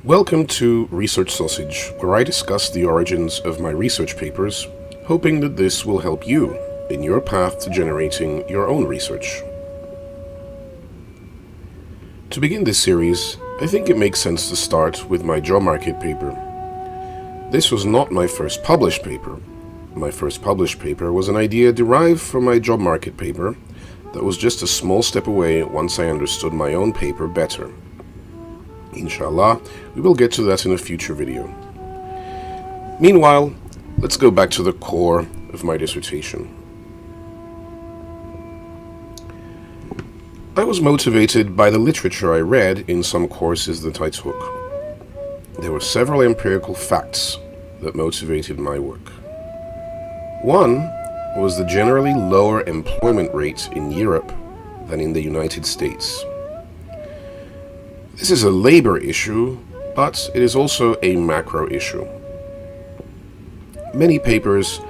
Welcome to Research Sausage, where I discuss the origins of my research papers, hoping that this will help you in your path to generating your own research. To begin this series, I think it makes sense to start with my job market paper. This was not my first published paper. My first published paper was an idea derived from my job market paper that was just a small step away once I understood my own paper better. Inshallah, we will get to that in a future video. Meanwhile, let's go back to the core of my dissertation. I was motivated by the literature I read in some courses that I took. There were several empirical facts that motivated my work. One was the generally lower employment rate in Europe than in the United States. This is a labor issue, but it is also a macro issue. Many papers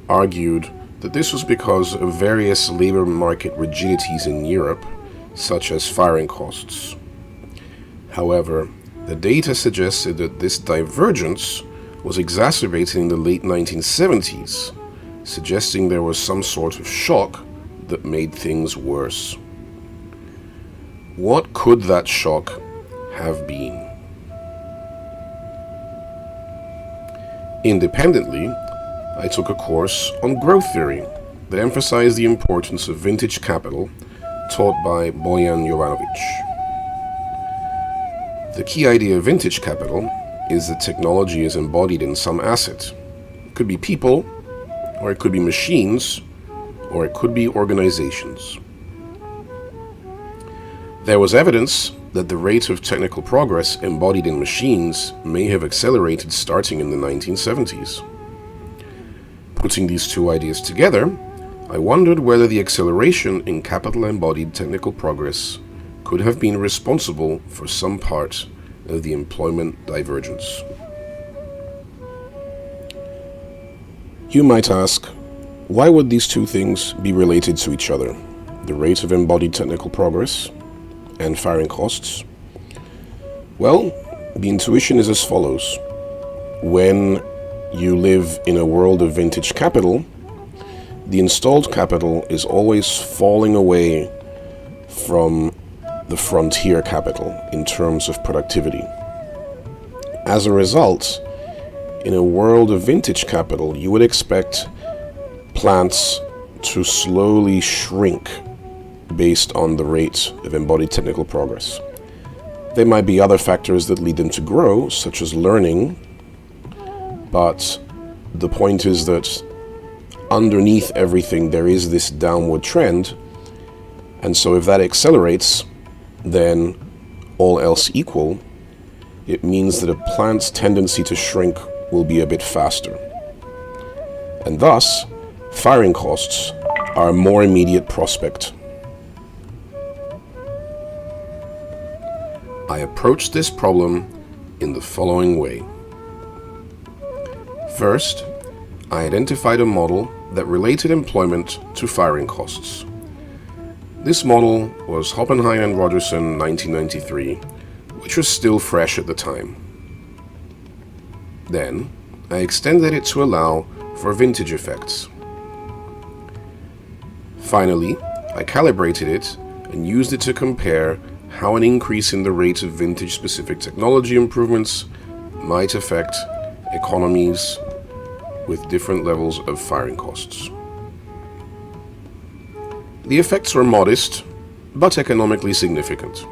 argued that this was because of various labor market rigidities in Europe, such as firing costs. However, the data suggested that this divergence was exacerbated in the late 1970s, suggesting there was some sort of shock that made things worse. What could that shock have been? Independently, I took a course on growth theory that emphasized the importance of vintage capital, taught by Bojan Jovanovic. The key idea of vintage capital is that technology is embodied in some asset. It could be people, or it could be machines, or it could be organizations. There was evidence that the rate of technical progress embodied in machines may have accelerated starting in the 1970s. Putting these two ideas together, I wondered whether the acceleration in capital-embodied technical progress could have been responsible for some part of the employment divergence. You might ask, why would these two things be related to each other? The rate of embodied technical progress and firing costs? Well, the intuition is as follows. When you live in a world of vintage capital, the installed capital is always falling away from the frontier capital in terms of productivity. As a result, in a world of vintage capital, you would expect plants to slowly shrink based on the rate of embodied technical progress. There might be other factors that lead them to grow, such as learning, but the point is that underneath everything there is this downward trend, and so if that accelerates, then all else equal, it means that a plant's tendency to shrink will be a bit faster. And thus, firing costs are a more immediate prospect. I approached this problem in the following way. First, I identified a model that related employment to firing costs. This model was Hoppenheim and Rogerson 1993, which was still fresh at the time. Then, I extended it to allow for vintage effects. Finally, I calibrated it and used it to compare how an increase in the rate of vintage-specific technology improvements might affect economies with different levels of firing costs. The effects were modest, but economically significant.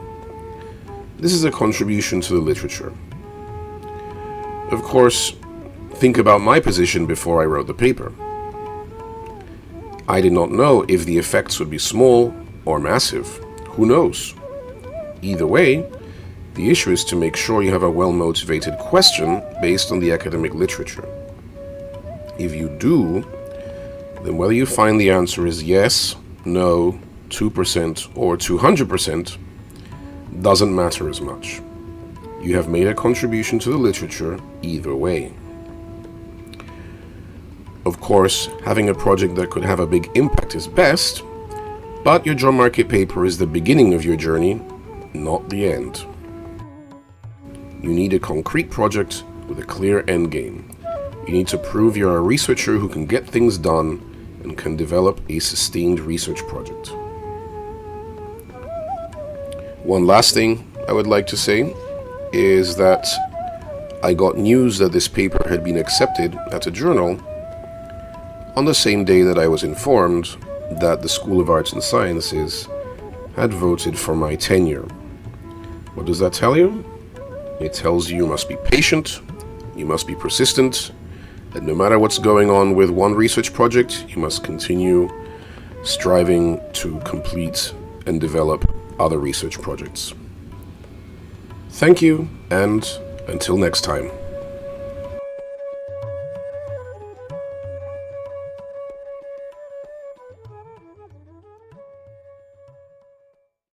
This is a contribution to the literature. Of course, think about my position before I wrote the paper. I did not know if the effects would be small or massive. Who knows? Either way, the issue is to make sure you have a well-motivated question based on the academic literature. If you do, then whether you find the answer is yes, no, 2%, or 200% doesn't matter as much. You have made a contribution to the literature either way. Of course, having a project that could have a big impact is best, but your job market paper is the beginning of your journey, not the end. You need a concrete project with a clear end game. You need to prove you're a researcher who can get things done and can develop a sustained research project. One last thing I would like to say is that I got news that this paper had been accepted at a journal on the same day that I was informed that the School of Arts and Sciences had voted for my tenure. What does that tell you? It tells you must be patient, you must be persistent, that no matter what's going on with one research project, you must continue striving to complete and develop other research projects. Thank you, and until next time.